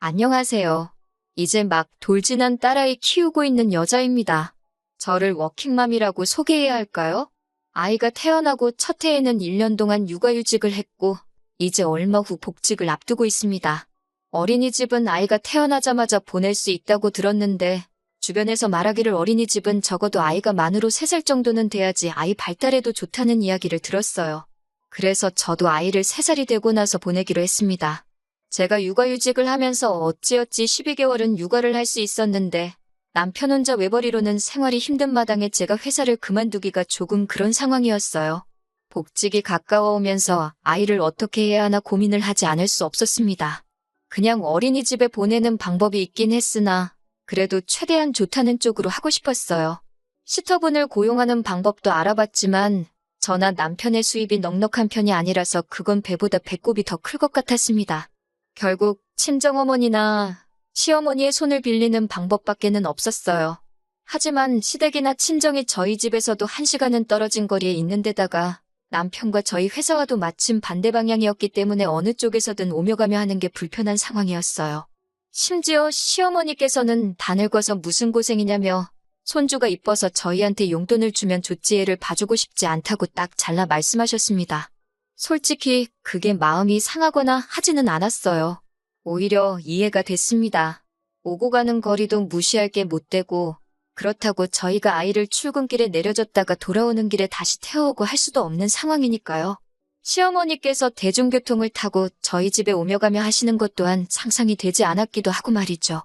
안녕하세요. 이제 막 돌진한 딸아이 키우고 있는 여자입니다. 저를 워킹맘이라고 소개해야 할까요? 아이가 태어나고 첫 해에는 1년 동안 육아휴직을 했고, 이제 얼마 후 복직을 앞두고 있습니다. 어린이집은 아이가 태어나자마자 보낼 수 있다고 들었는데, 주변에서 말하기를 어린이집은 적어도 아이가 만으로 3살 정도는 돼야지 아이 발달에도 좋다는 이야기를 들었어요. 그래서 저도 아이를 3살이 되고 나서 보내기로 했습니다. 제가 육아휴직을 하면서 어찌어찌 12개월은 육아를 할 수 있었는데 남편 혼자 외벌이로는 생활이 힘든 마당에 제가 회사를 그만두기가 조금 그런 상황이었어요. 복직이 가까워 오면서 아이를 어떻게 해야 하나 고민을 하지 않을 수 없었습니다. 그냥 어린이집에 보내는 방법이 있긴 했으나 그래도 최대한 좋다는 쪽으로 하고 싶었어요. 시터분을 고용하는 방법도 알아봤지만 저나 남편의 수입이 넉넉한 편이 아니라서 그건 배보다 배꼽이 더 클 것 같았습니다. 결국 친정어머니나 시어머니의 손을 빌리는 방법밖에는 없었어요. 하지만 시댁이나 친정이 저희 집에서도 1시간은 떨어진 거리에 있는 데다가 남편과 저희 회사와도 마침 반대 방향이었기 때문에 어느 쪽에서든 오며 가며 하는 게 불편한 상황이었어요. 심지어 시어머니께서는 다 늙어서 무슨 고생이냐며 손주가 이뻐서 저희한테 용돈을 주면 좋지 애를 봐주고 싶지 않다고 딱 잘라 말씀하셨습니다. 솔직히 그게 마음이 상하거나 하지는 않았어요. 오히려 이해가 됐습니다. 오고 가는 거리도 무시할 게 못 되고 그렇다고 저희가 아이를 출근길에 내려줬다가 돌아오는 길에 다시 태워오고 할 수도 없는 상황이니까요. 시어머니께서 대중교통을 타고 저희 집에 오며 가며 하시는 것 또한 상상이 되지 않았기도 하고 말이죠.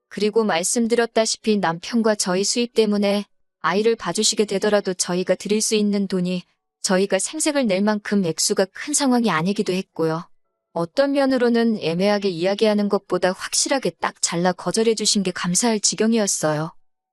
그리고 말씀드렸다시피 남편과 저희 수입 때문에 아이를 봐주시게 되더라도 저희가 드릴 수 있는 돈이 저희가 생색을 낼 만큼 액수가 큰 상황이 아니기도 했고요. 어떤 면으로는 애매하게 이야기하는 것보다 확실하게 딱 잘라 거절해 주신 게 감사할 지경이었어요.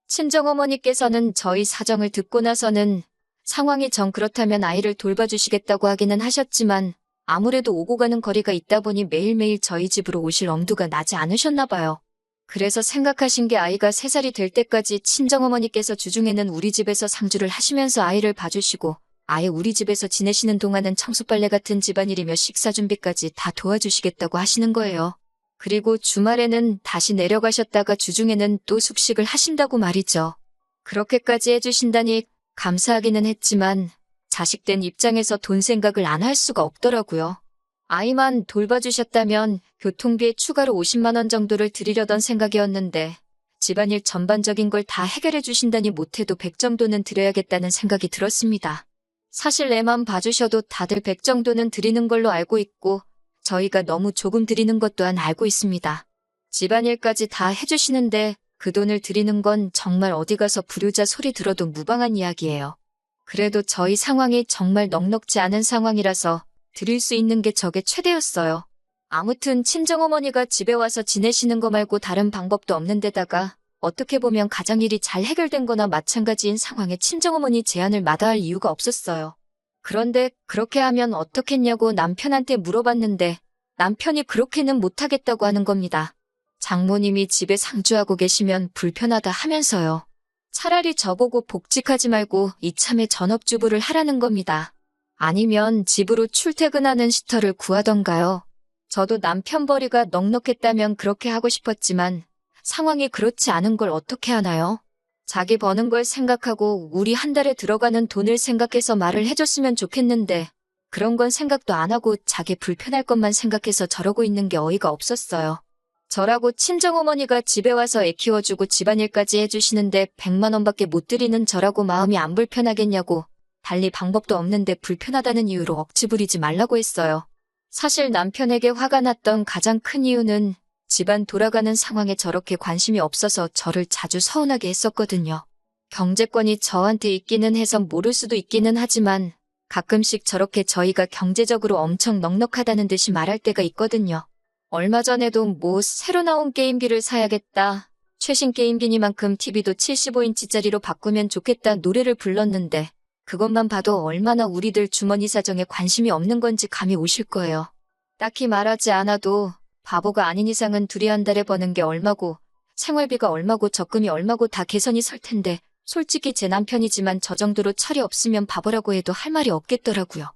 친정어머니께서는 저희 사정을 듣고 나서는 상황이 정 그렇다면 아이를 돌봐주시겠다고 하기는 하셨지만 아무래도 오고 가는 거리가 있다 보니 매일매일 저희 집으로 오실 엄두가 나지 않으셨나 봐요. 그래서 생각하신 게 아이가 3살이 될 때까지 친정어머니께서 주중에는 우리 집에서 상주를 하시면서 아이를 봐주시고 아예 우리 집에서 지내시는 동안은 청소빨래 같은 집안일이며 식사 준비까지 다 도와주시겠다고 하시는 거예요. 그리고 주말에는 다시 내려가셨다가 주중에는 또 숙식을 하신다고 말이죠. 그렇게까지 해주신다니 감사하기는 했지만 자식된 입장에서 돈 생각을 안 할 수가 없더라고요. 아이만 돌봐주셨다면 교통비에 추가로 50만 원 정도를 드리려던 생각이었는데 집안일 전반적인 걸 다 해결해 주신다니 못해도 100 정도는 드려야겠다는 생각이 들었습니다. 사실 애만 봐주셔도 다들 100 정도는 드리는 걸로 알고 있고 저희가 너무 조금 드리는 것 또한 알고 있습니다. 집안일까지 다 해주시는데 그 돈을 드리는 건 정말 어디 가서 불효자 소리 들어도 무방한 이야기예요. 그래도 저희 상황이 정말 넉넉지 않은 상황이라서 드릴 수 있는 게 저게 최대였어요. 아무튼 친정어머니가 집에 와서 지내시는 거 말고 다른 방법도 없는 데다가 어떻게 보면 가장일이 잘 해결된 거나 마찬가지인 상황에 친정어머니 제안을 마다할 이유가 없었어요. 그런데 그렇게 하면 어떻겠냐고 남편한테 물어봤는데 남편이 그렇게는 못하겠다고 하는 겁니다. 장모님이 집에 상주하고 계시면 불편하다 하면서요. 차라리 저보고 복직하지 말고 이참에 전업주부를 하라는 겁니다. 아니면 집으로 출퇴근하는 시터를 구하던가요. 저도 남편 벌이가 넉넉했다면 그렇게 하고 싶었지만 상황이 그렇지 않은 걸 어떻게 하나요? 자기 버는 걸 생각하고 우리 한 달에 들어가는 돈을 생각해서 말을 해줬으면 좋겠는데 그런 건 생각도 안 하고 자기 불편할 것만 생각해서 저러고 있는 게 어이가 없었어요. 저라고 친정어머니가 집에 와서 애 키워주고 집안일까지 해주시는데 100만 원밖에 못 드리는 저라고 마음이 안 불편하겠냐고 달리 방법도 없는데 불편하다는 이유로 억지 부리지 말라고 했어요. 사실 남편에게 화가 났던 가장 큰 이유는 집안 돌아가는 상황에 저렇게 관심이 없어서 저를 자주 서운하게 했었거든요. 경제권이 저한테 있기는 해서 모를 수도 있기는 하지만 가끔씩 저렇게 저희가 경제적으로 엄청 넉넉하다는 듯이 말할 때가 있거든요. 얼마 전에도 뭐 새로 나온 게임기를 사야겠다. 최신 게임기니만큼 TV도 75인치짜리로 바꾸면 좋겠다 노래를 불렀는데 그것만 봐도 얼마나 우리들 주머니 사정에 관심이 없는 건지 감이 오실 거예요. 딱히 말하지 않아도 바보가 아닌 이상은 둘이 한 달에 버는 게 얼마고 생활비가 얼마고 적금이 얼마고 다 계산이 설 텐데 솔직히 제 남편이지만 저 정도로 철이 없으면 바보라고 해도 할 말이 없겠더라고요.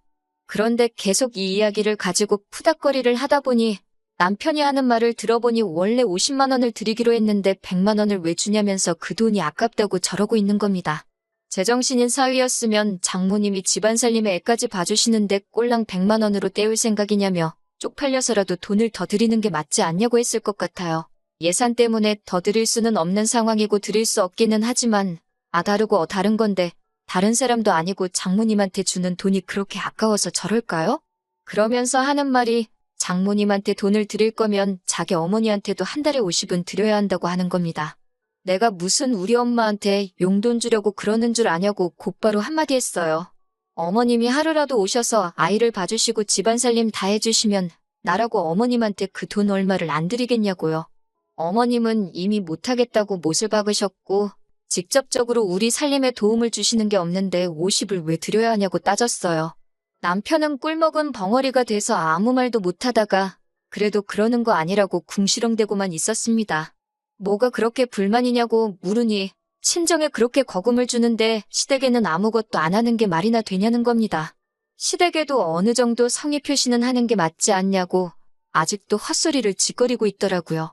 그런데 계속 이 이야기를 가지고 푸닥거리를 하다 보니 남편이 하는 말을 들어보니 원래 50만 원을 드리기로 했는데 100만 원을 왜 주냐면서 그 돈이 아깝다고 저러고 있는 겁니다. 제정신인 사위였으면 장모님이 집안 살림에 애까지 봐주시는데 꼴랑 100만 원으로 때울 생각이냐며 쪽팔려서라도 돈을 더 드리는 게 맞지 않냐고 했을 것 같아요. 예산 때문에 더 드릴 수는 없는 상황이고 드릴 수 없기는 하지만 다르고 다른 건데 다른 사람도 아니고 장모님한테 주는 돈이 그렇게 아까워서 저럴까요? 그러면서 하는 말이 장모님한테 돈을 드릴 거면 자기 어머니한테도 한 달에 50은 드려야 한다고 하는 겁니다. 내가 무슨 우리 엄마한테 용돈 주려고 그러는 줄 아냐고 곧바로 한마디 했어요. 어머님이 하루라도 오셔서 아이를 봐주시고 집안 살림 다 해주시면 나라고 어머님한테 그 돈 얼마를 안 드리겠냐고요. 어머님은 이미 못하겠다고 못을 박으셨고 직접적으로 우리 살림에 도움을 주시는 게 없는데 50을 왜 드려야 하냐고 따졌어요. 남편은 꿀먹은 벙어리가 돼서 아무 말도 못하다가 그래도 그러는 거 아니라고 궁시렁대고만 있었습니다. 뭐가 그렇게 불만이냐고 물으니 친정에 그렇게 거금을 주는데 시댁에는 아무것도 안 하는 게 말이나 되냐는 겁니다. 시댁에도 어느 정도 성의 표시는 하는 게 맞지 않냐고 아직도 헛소리를 짓거리고 있더라고요.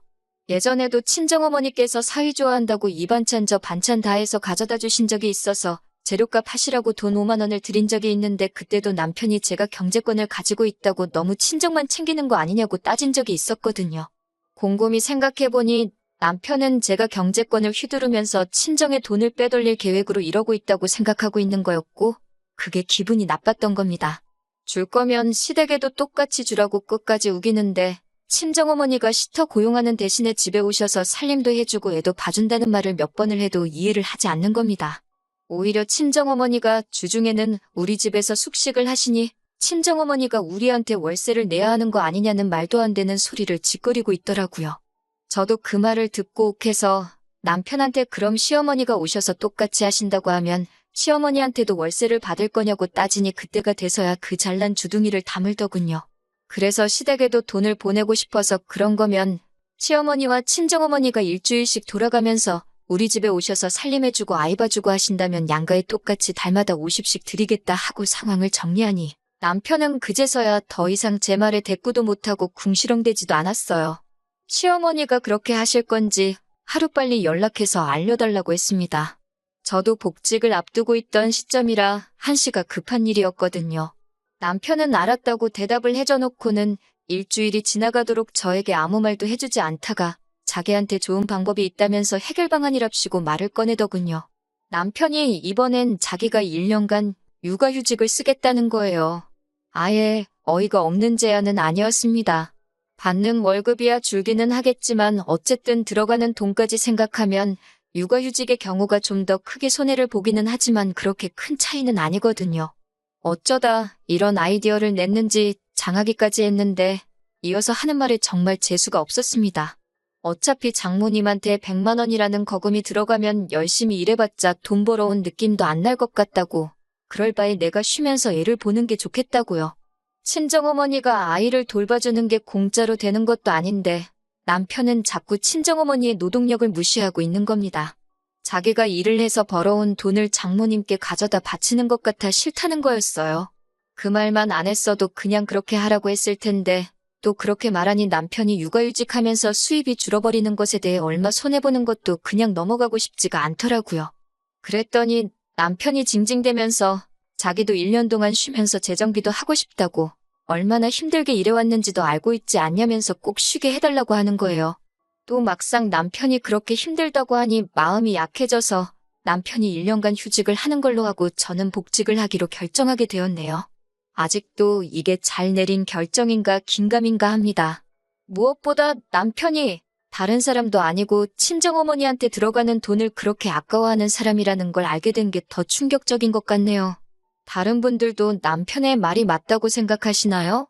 예전에도 친정어머니께서 사위 좋아한다고 이 반찬 저 반찬 다 해서 가져다 주신 적이 있어서 재료값 하시라고 돈 5만 원을 드린 적이 있는데 그때도 남편이 제가 경제권을 가지고 있다고 너무 친정만 챙기는 거 아니냐고 따진 적이 있었거든요. 곰곰이 생각해보니 남편은 제가 경제권을 휘두르면서 친정에 돈을 빼돌릴 계획으로 이러고 있다고 생각하고 있는 거였고 그게 기분이 나빴던 겁니다. 줄 거면 시댁에도 똑같이 주라고 끝까지 우기는데 친정어머니가 시터 고용하는 대신에 집에 오셔서 살림도 해주고 애도 봐준다는 말을 몇 번을 해도 이해를 하지 않는 겁니다. 오히려 친정어머니가 주중에는 우리 집에서 숙식을 하시니 친정어머니가 우리한테 월세를 내야 하는 거 아니냐는 말도 안 되는 소리를 짓거리고 있더라고요. 저도 그 말을 듣고 욱해서 남편한테 그럼 시어머니가 오셔서 똑같이 하신다고 하면 시어머니한테도 월세를 받을 거냐고 따지니 그때가 돼서야 그 잘난 주둥이를 다물더군요. 그래서 시댁에도 돈을 보내고 싶어서 그런 거면 시어머니와 친정어머니가 일주일씩 돌아가면서 우리 집에 오셔서 살림해주고 아이 봐주고 하신다면 양가에 똑같이 달마다 50씩 드리겠다 하고 상황을 정리하니 남편은 그제서야 더 이상 제 말에 대꾸도 못하고 궁시렁대지도 않았어요. 시어머니가 그렇게 하실 건지 하루빨리 연락해서 알려달라고 했습니다. 저도 복직을 앞두고 있던 시점이라 한시가 급한 일이었거든요. 남편은 알았다고 대답을 해줘놓고는 일주일이 지나가도록 저에게 아무 말도 해주지 않다가 자기한테 좋은 방법이 있다면서 해결 방안이랍시고 말을 꺼내더군요. 남편이 이번엔 자기가 1년간 육아휴직을 쓰겠다는 거예요. 아예 어이가 없는 제안은 아니었습니다. 받는 월급이야 줄기는 하겠지만 어쨌든 들어가는 돈까지 생각하면 육아휴직의 경우가 좀 더 크게 손해를 보기는 하지만 그렇게 큰 차이는 아니거든요. 어쩌다 이런 아이디어를 냈는지 장하기까지 했는데 이어서 하는 말에 정말 재수가 없었습니다. 어차피 장모님한테 100만 원이라는 거금이 들어가면 열심히 일해봤자 돈 벌어온 느낌도 안 날 것 같다고. 그럴 바에 내가 쉬면서 애를 보는 게 좋겠다고요. 친정어머니가 아이를 돌봐주는 게 공짜로 되는 것도 아닌데 남편은 자꾸 친정어머니의 노동력을 무시하고 있는 겁니다. 자기가 일을 해서 벌어온 돈을 장모님께 가져다 바치는 것 같아 싫다는 거였어요. 그 말만 안 했어도 그냥 그렇게 하라고 했을 텐데 또 그렇게 말하니 남편이 육아휴직하면서 수입이 줄어버리는 것에 대해 얼마 손해보는 것도 그냥 넘어가고 싶지가 않더라고요. 그랬더니 남편이 징징대면서 자기도 1년 동안 쉬면서 재정비도 하고 싶다고 얼마나 힘들게 일해왔는지도 알고 있지 않냐면서 꼭 쉬게 해달라고 하는 거예요. 또 막상 남편이 그렇게 힘들다고 하니 마음이 약해져서 남편이 1년간 휴직을 하는 걸로 하고 저는 복직을 하기로 결정하게 되었네요. 아직도 이게 잘 내린 결정인가 긴가민가 합니다. 무엇보다 남편이 다른 사람도 아니고 친정어머니한테 들어가는 돈을 그렇게 아까워하는 사람이라는 걸 알게 된 게 더 충격적인 것 같네요. 다른 분들도 남편의 말이 맞다고 생각하시나요?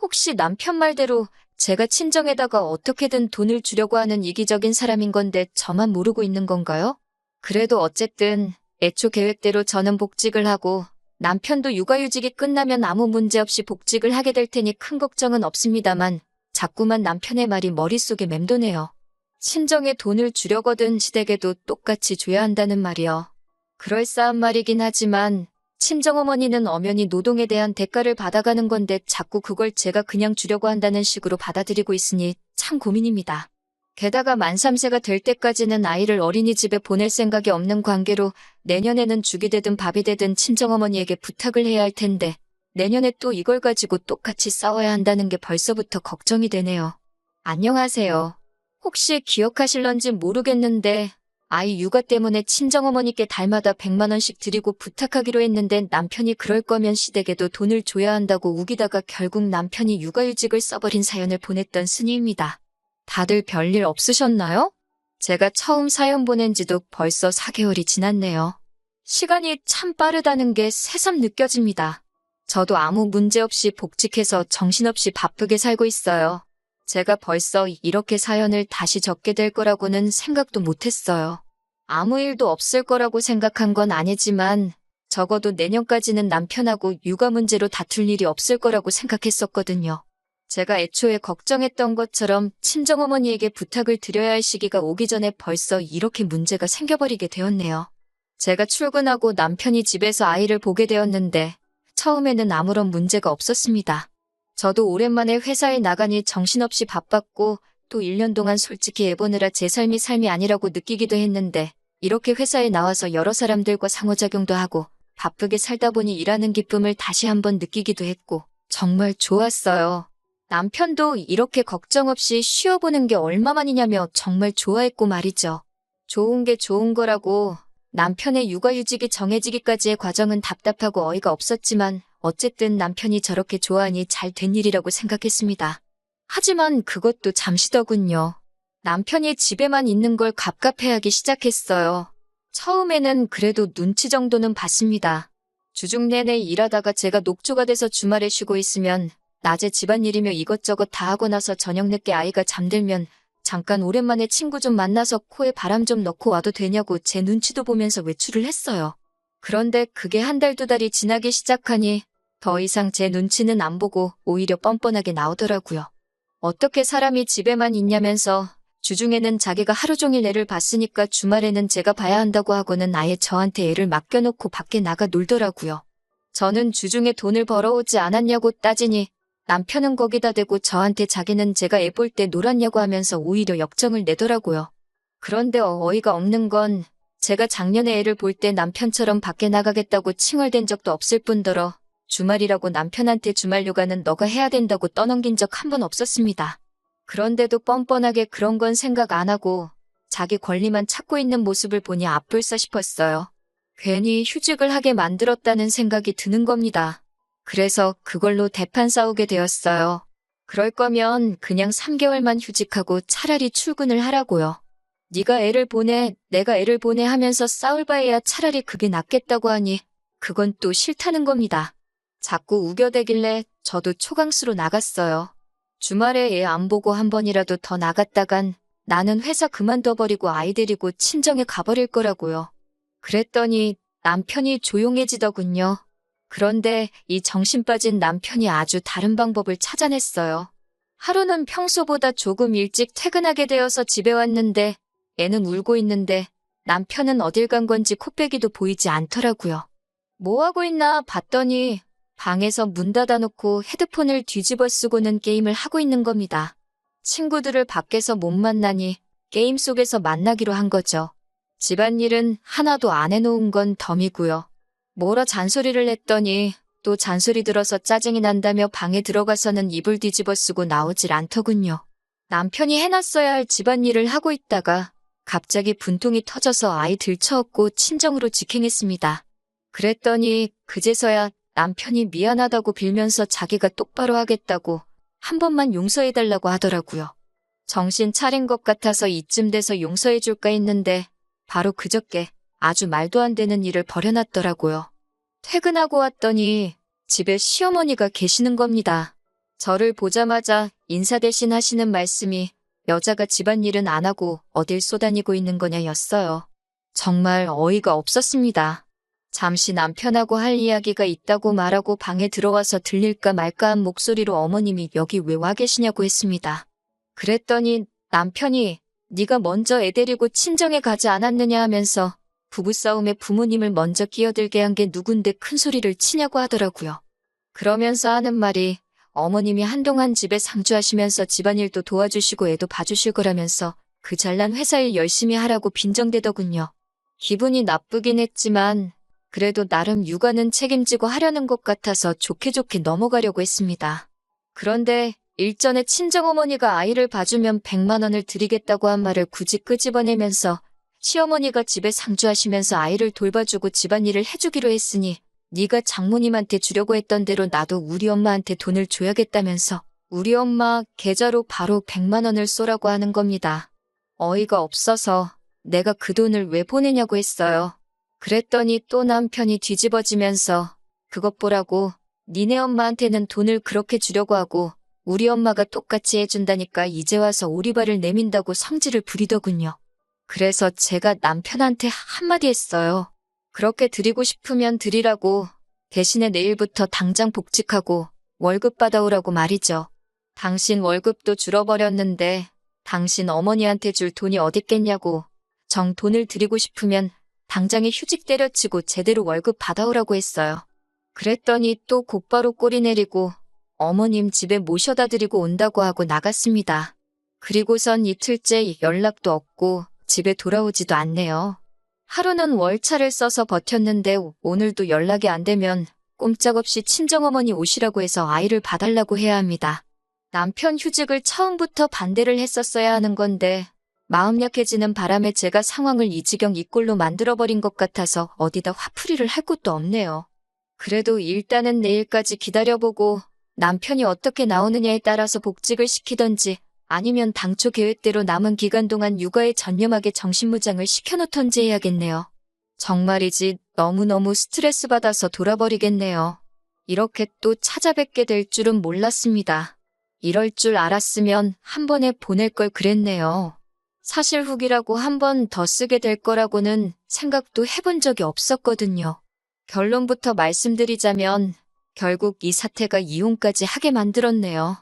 혹시 남편 말대로 제가 친정에다가 어떻게든 돈을 주려고 하는 이기적인 사람인 건데 저만 모르고 있는 건가요? 그래도 어쨌든 애초 계획대로 저는 복직을 하고 남편도 육아휴직이 끝나면 아무 문제 없이 복직을 하게 될 테니 큰 걱정은 없습니다만 자꾸만 남편의 말이 머릿속에 맴도네요. 친정에 돈을 주려거든 시댁에도 똑같이 줘야 한다는 말이요. 그럴싸한 말이긴 하지만 친정어머니는 엄연히 노동에 대한 대가를 받아가는 건데 자꾸 그걸 제가 그냥 주려고 한다는 식으로 받아들이고 있으니 참 고민입니다. 게다가 만 3세가 될 때까지는 아이를 어린이집에 보낼 생각이 없는 관계로 내년에는 죽이 되든 밥이 되든 친정어머니에게 부탁을 해야 할 텐데 내년에 또 이걸 가지고 똑같이 싸워야 한다는 게 벌써부터 걱정이 되네요. 안녕하세요. 혹시 기억하실런지 모르겠는데 아이 육아 때문에 친정어머니께 달마다 100만 원씩 드리고 부탁하기로 했는데 남편이 그럴 거면 시댁에도 돈을 줘야 한다고 우기다가 결국 남편이 육아휴직을 써버린 사연을 보냈던 순이입니다. 다들 별일 없으셨나요? 제가 처음 사연 보낸 지도 벌써 4개월이 지났네요. 시간이 참 빠르다는 게 새삼 느껴집니다. 저도 아무 문제 없이 복직해서 정신없이 바쁘게 살고 있어요. 제가 벌써 이렇게 사연을 다시 적게 될 거라고는 생각도 못했어요. 아무 일도 없을 거라고 생각한 건 아니지만 적어도 내년까지는 남편하고 육아 문제로 다툴 일이 없을 거라고 생각했었거든요. 제가 애초에 걱정했던 것처럼 친정어머니에게 부탁을 드려야 할 시기가 오기 전에 벌써 이렇게 문제가 생겨버리게 되었네요. 제가 출근하고 남편이 집에서 아이를 보게 되었는데 처음에는 아무런 문제가 없었습니다. 저도 오랜만에 회사에 나가니 정신없이 바빴고 또 1년 동안 솔직히 애보느라 제 삶이 아니라고 느끼기도 했는데 이렇게 회사에 나와서 여러 사람들과 상호작용도 하고 바쁘게 살다 보니 일하는 기쁨을 다시 한번 느끼기도 했고 정말 좋았어요. 남편도 이렇게 걱정 없이 쉬어보는 게 얼마만이냐며 정말 좋아했고 말이죠. 좋은 게 좋은 거라고 남편의 육아휴직이 정해지기까지의 과정은 답답하고 어이가 없었지만 어쨌든 남편이 저렇게 좋아하니 잘 된 일이라고 생각했습니다. 하지만 그것도 잠시더군요. 남편이 집에만 있는 걸 갑갑해하기 시작했어요. 처음에는 그래도 눈치 정도는 봤습니다. 주중 내내 일하다가 제가 녹초가 돼서 주말에 쉬고 있으면 낮에 집안일이며 이것저것 다 하고 나서 저녁 늦게 아이가 잠들면 잠깐 오랜만에 친구 좀 만나서 코에 바람 좀 넣고 와도 되냐고 제 눈치도 보면서 외출을 했어요. 그런데 그게 한 달 두 달이 지나기 시작하니 더 이상 제 눈치는 안 보고 오히려 뻔뻔하게 나오더라고요. 어떻게 사람이 집에만 있냐면서 주중에는 자기가 하루 종일 애를 봤으니까 주말에는 제가 봐야 한다고 하고는 아예 저한테 애를 맡겨놓고 밖에 나가 놀더라고요. 저는 주중에 돈을 벌어오지 않았냐고 따지니 남편은 거기다 대고 저한테 자기는 제가 애 볼 때 놀았냐고 하면서 오히려 역정을 내더라고요. 그런데 어이가 없는 건 제가 작년에 애를 볼 때 남편처럼 밖에 나가겠다고 칭얼댄 적도 없을 뿐더러 주말이라고 남편한테 주말 육아는 너가 해야 된다고 떠넘긴 적 한 번 없었습니다. 그런데도 뻔뻔하게 그런 건 생각 안 하고 자기 권리만 찾고 있는 모습을 보니 아플싸 싶었어요. 괜히 휴직을 하게 만들었다는 생각이 드는 겁니다. 그래서 그걸로 대판 싸우게 되었어요. 그럴 거면 그냥 3개월만 휴직하고 차라리 출근을 하라고요. 네가 애를 보내, 내가 애를 보내 하면서 싸울 바에야 차라리 그게 낫겠다고 하니 그건 또 싫다는 겁니다. 자꾸 우겨대길래 저도 초강수로 나갔어요. 주말에 애 안 보고 한 번이라도 더 나갔다간 나는 회사 그만둬버리고 아이 데리고 친정에 가버릴 거라고요. 그랬더니 남편이 조용해지더군요. 그런데 이 정신 빠진 남편이 아주 다른 방법을 찾아냈어요. 하루는 평소보다 조금 일찍 퇴근하게 되어서 집에 왔는데 애는 울고 있는데 남편은 어딜 간 건지 코빼기도 보이지 않더라고요. 뭐 하고 있나 봤더니 방에서 문 닫아놓고 헤드폰을 뒤집어 쓰고는 게임을 하고 있는 겁니다. 친구들을 밖에서 못 만나니 게임 속에서 만나기로 한 거죠. 집안일은 하나도 안 해놓은 건 덤이고요. 뭐라 잔소리를 했더니 또 잔소리 들어서 짜증이 난다며 방에 들어가서는 이불 뒤집어 쓰고 나오질 않더군요. 남편이 해놨어야 할 집안일을 하고 있다가 갑자기 분통이 터져서 아이 들쳐업고 친정으로 직행했습니다. 그랬더니 그제서야 남편이 미안하다고 빌면서 자기가 똑바로 하겠다고 한 번만 용서해달라고 하더라고요. 정신 차린 것 같아서 이쯤 돼서 용서해줄까 했는데 바로 그저께 아주 말도 안 되는 일을 벌여놨더라고요. 퇴근하고 왔더니 집에 시어머니가 계시는 겁니다. 저를 보자마자 인사 대신 하시는 말씀이 여자가 집안일은 안 하고 어딜 쏘다니고 있는 거냐였어요. 정말 어이가 없었습니다. 잠시 남편하고 할 이야기가 있다고 말하고 방에 들어와서 들릴까 말까 한 목소리로 어머님이 여기 왜 와 계시냐고 했습니다. 그랬더니 남편이 네가 먼저 애 데리고 친정에 가지 않았느냐 하면서 부부싸움에 부모님을 먼저 끼어들게 한 게 누군데 큰 소리를 치냐고 하더라고요. 그러면서 하는 말이 어머님이 한동안 집에 상주하시면서 집안일도 도와주시고 애도 봐주실 거라면서 그 잘난 회사일 열심히 하라고 빈정대더군요. 기분이 나쁘긴 했지만 그래도 나름 육아는 책임지고 하려는 것 같아서 좋게 좋게 넘어가려고 했습니다. 그런데 일전에 친정어머니가 아이를 봐주면 100만 원을 드리겠다고 한 말을 굳이 끄집어내면서 시어머니가 집에 상주하시면서 아이를 돌봐주고 집안일을 해주기로 했으니 네가 장모님한테 주려고 했던 대로 나도 우리 엄마한테 돈을 줘야겠다면서 우리 엄마 계좌로 바로 100만 원을 쏘라고 하는 겁니다. 어이가 없어서 내가 그 돈을 왜 보내냐고 했어요. 그랬더니 또 남편이 뒤집어지면서 그것 보라고 니네 엄마한테는 돈을 그렇게 주려고 하고 우리 엄마가 똑같이 해준다니까 이제 와서 오리발을 내민다고 성질을 부리더군요. 그래서 제가 남편한테 한마디 했어요. 그렇게 드리고 싶으면 드리라고 대신에 내일부터 당장 복직하고 월급 받아오라고 말이죠. 당신 월급도 줄어버렸는데 당신 어머니한테 줄 돈이 어딨겠냐고 정 돈을 드리고 싶으면 당장에 휴직 때려치고 제대로 월급 받아오라고 했어요. 그랬더니 또 곧바로 꼬리 내리고 어머님 집에 모셔다 드리고 온다고 하고 나갔습니다. 그리고선 이틀째 연락도 없고 집에 돌아오지도 않네요. 하루는 월차를 써서 버텼는데 오늘도 연락이 안 되면 꼼짝없이 친정어머니 오시라고 해서 아이를 봐달라고 해야 합니다. 남편 휴직을 처음부터 반대를 했었어야 하는 건데 마음 약해지는 바람에 제가 상황을 이 지경 이 꼴로 만들어버린 것 같아서 어디다 화풀이를 할 곳도 없네요. 그래도 일단은 내일까지 기다려보고 남편이 어떻게 나오느냐에 따라서 복직을 시키던지 아니면 당초 계획대로 남은 기간 동안 육아에 전념하게 정신무장을 시켜놓던지 해야겠네요. 정말이지 너무너무 스트레스 받아서 돌아버리겠네요. 이렇게 또 찾아뵙게 될 줄은 몰랐습니다. 이럴 줄 알았으면 한 번에 보낼 걸 그랬네요. 사실 후기라고 한 번 더 쓰게 될 거라고는 생각도 해본 적이 없었거든요. 결론부터 말씀드리자면 결국 이 사태가 이혼까지 하게 만들었네요.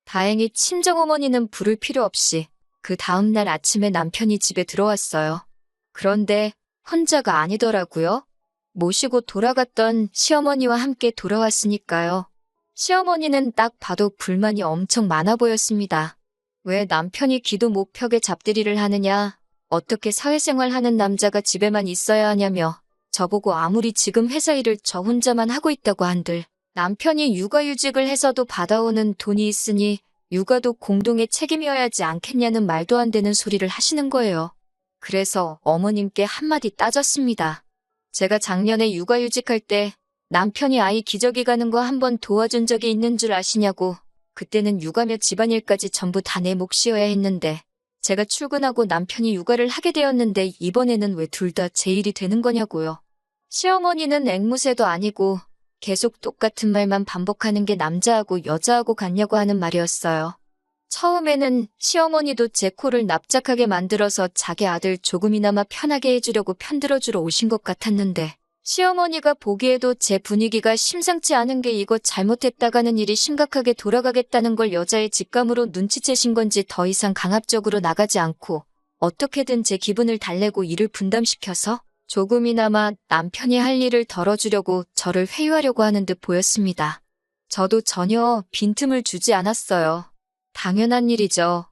다행히 친정어머니는 부를 필요 없이 그 다음날 아침에 남편이 집에 들어왔어요. 그런데 혼자가 아니더라고요. 모시고 돌아갔던 시어머니와 함께 돌아왔으니까요. 시어머니는 딱 봐도 불만이 엄청 많아 보였습니다. 왜 남편이 기도 못 펴게 잡들이를 하느냐, 어떻게 사회생활 하는 남자가 집에만 있어야 하냐며 저보고 아무리 지금 회사 일을 저 혼자만 하고 있다고 한들 남편이 육아휴직을 해서도 받아오는 돈이 있으니 육아도 공동의 책임이어야지 않겠냐는 말도 안 되는 소리를 하시는 거예요. 그래서 어머님께 한마디 따졌습니다. 제가 작년에 육아휴직할 때 남편이 아이 기저귀 가는 거 한번 도와준 적이 있는 줄 아시냐고. 그때는 육아며 집안일까지 전부 다 내 몫이어야 했는데 제가 출근하고 남편이 육아를 하게 되었는데 이번에는 왜 둘 다 제 일이 되는 거냐고요. 시어머니는 앵무새도 아니고 계속 똑같은 말만 반복하는 게 남자하고 여자하고 같냐고 하는 말이었어요. 처음에는 시어머니도 제 코를 납작하게 만들어서 자기 아들 조금이나마 편하게 해주려고 편들어주러 오신 것 같았는데 시어머니가 보기에도 제 분위기가 심상치 않은 게 이거 잘못했다가는 일이 심각하게 돌아가겠다는 걸 여자의 직감으로 눈치채신 건지 더 이상 강압적으로 나가지 않고 어떻게든 제 기분을 달래고 일을 분담시켜서 조금이나마 남편이 할 일을 덜어주려고 저를 회유하려고 하는 듯 보였습니다. 저도 전혀 빈틈을 주지 않았어요. 당연한 일이죠.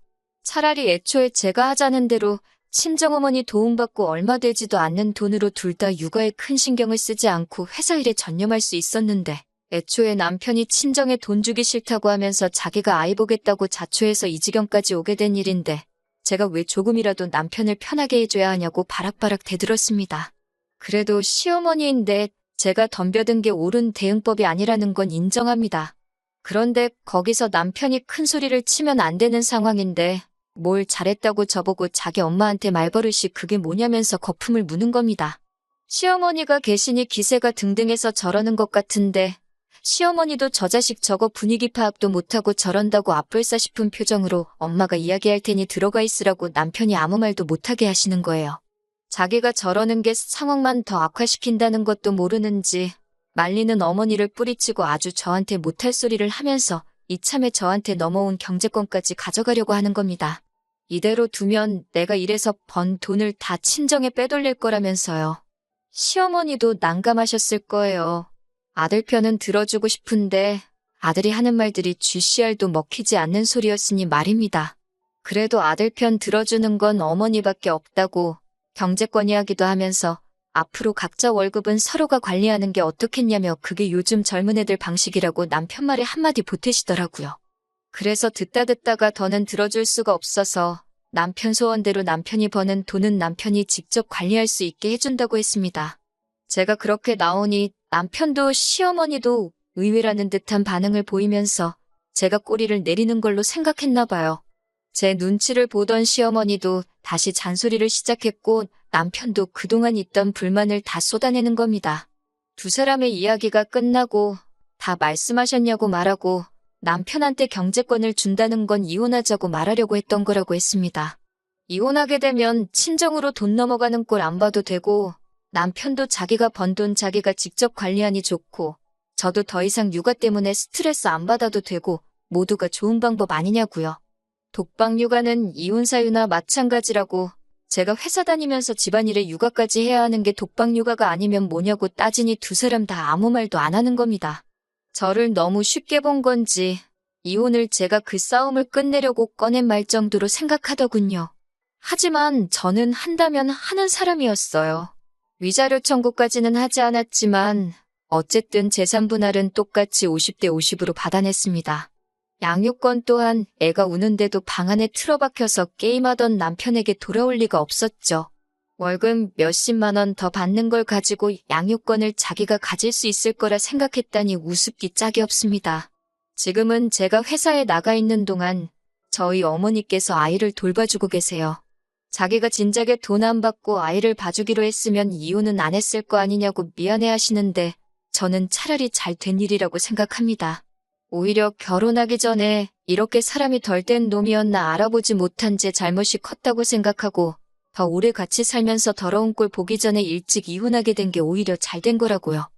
차라리 애초에 제가 하자는 대로 친정어머니 도움받고 얼마 되지도 않는 돈으로 둘 다 육아에 큰 신경을 쓰지 않고 회사 일에 전념할 수 있었는데 애초에 남편이 친정에 돈 주기 싫다고 하면서 자기가 아이 보겠다고 자초해서 이 지경까지 오게 된 일인데 제가 왜 조금이라도 남편을 편하게 해줘야 하냐고 바락바락 대들었습니다. 그래도 시어머니인데 제가 덤벼든 게 옳은 대응법이 아니라는 건 인정합니다. 그런데 거기서 남편이 큰 소리를 치면 안 되는 상황인데 뭘 잘했다고 저보고 자기 엄마한테 말버릇이 그게 뭐냐면서 거품을 무는 겁니다. 시어머니가 계시니 기세가 등등해서 저러는 것 같은데 시어머니도 저 자식 저거 분위기 파악도 못하고 저런다고 앞불싸 싶은 표정으로 엄마가 이야기할 테니 들어가 있으라고 남편이 아무 말도 못하게 하시는 거예요. 자기가 저러는 게 상황만 더 악화시킨다는 것도 모르는지 말리는 어머니를 뿌리치고 아주 저한테 못할 소리를 하면서 이참에 저한테 넘어온 경제권까지 가져가려고 하는 겁니다. 이대로 두면 내가 일해서 번 돈을 다 친정에 빼돌릴 거라면서요. 시어머니도 난감하셨을 거예요. 아들 편은 들어주고 싶은데 아들이 하는 말들이 GCR도 먹히지 않는 소리였으니 말입니다. 그래도 아들 편 들어주는 건 어머니밖에 없다고 경제권 이야기도 하면서 앞으로 각자 월급은 서로가 관리하는 게 어떻겠냐며 그게 요즘 젊은 애들 방식이라고 남편 말에 한마디 보태시더라고요. 그래서 듣다가 더는 들어줄 수가 없어서 남편 소원대로 남편이 버는 돈은 남편이 직접 관리할 수 있게 해준다고 했습니다. 제가 그렇게 나오니 남편도 시어머니도 의외라는 듯한 반응을 보이면서 제가 꼬리를 내리는 걸로 생각했나 봐요. 제 눈치를 보던 시어머니도 다시 잔소리를 시작했고 남편도 그동안 있던 불만을 다 쏟아내는 겁니다. 두 사람의 이야기가 끝나고 다 말씀하셨냐고 말하고 남편한테 경제권을 준다는 건 이혼하자고 말하려고 했던 거라고 했습니다. 이혼하게 되면 친정으로 돈 넘어가는 꼴 안 봐도 되고 남편도 자기가 번 돈 자기가 직접 관리하니 좋고 저도 더 이상 육아 때문에 스트레스 안 받아도 되고 모두가 좋은 방법 아니냐고요. 독박 육아는 이혼 사유나 마찬가지라고 제가 회사 다니면서 집안일에 육아까지 해야 하는 게 독박 육아가 아니면 뭐냐고 따지니 두 사람 다 아무 말도 안 하는 겁니다. 저를 너무 쉽게 본 건지 이혼을 제가 그 싸움을 끝내려고 꺼낸 말 정도로 생각하더군요. 하지만 저는 한다면 하는 사람이었어요. 위자료 청구까지는 하지 않았지만 어쨌든 재산 분할은 똑같이 50대 50으로 받아냈습니다. 양육권 또한 애가 우는데도 방 안에 틀어박혀서 게임하던 남편에게 돌아올 리가 없었죠. 월급 몇십만 원 더 받는 걸 가지고 양육권을 자기가 가질 수 있을 거라 생각했다니 우습기 짝이 없습니다. 지금은 제가 회사에 나가 있는 동안 저희 어머니께서 아이를 돌봐주고 계세요. 자기가 진작에 돈 안 받고 아이를 봐주기로 했으면 이혼은 안 했을 거 아니냐고 미안해 하시는데 저는 차라리 잘 된 일이라고 생각합니다. 오히려 결혼하기 전에 이렇게 사람이 덜 된 놈이었나 알아보지 못한 제 잘못이 컸다고 생각하고 더 오래 같이 살면서 더러운 꼴 보기 전에 일찍 이혼하게 된 게 오히려 잘 된 거라고요.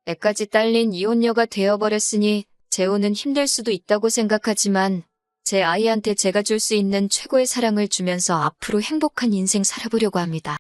애까지 딸린 이혼녀가 되어버렸으니 재혼은 힘들 수도 있다고 생각하지만 제 아이한테 제가 줄 수 있는 최고의 사랑을 주면서 앞으로 행복한 인생 살아보려고 합니다.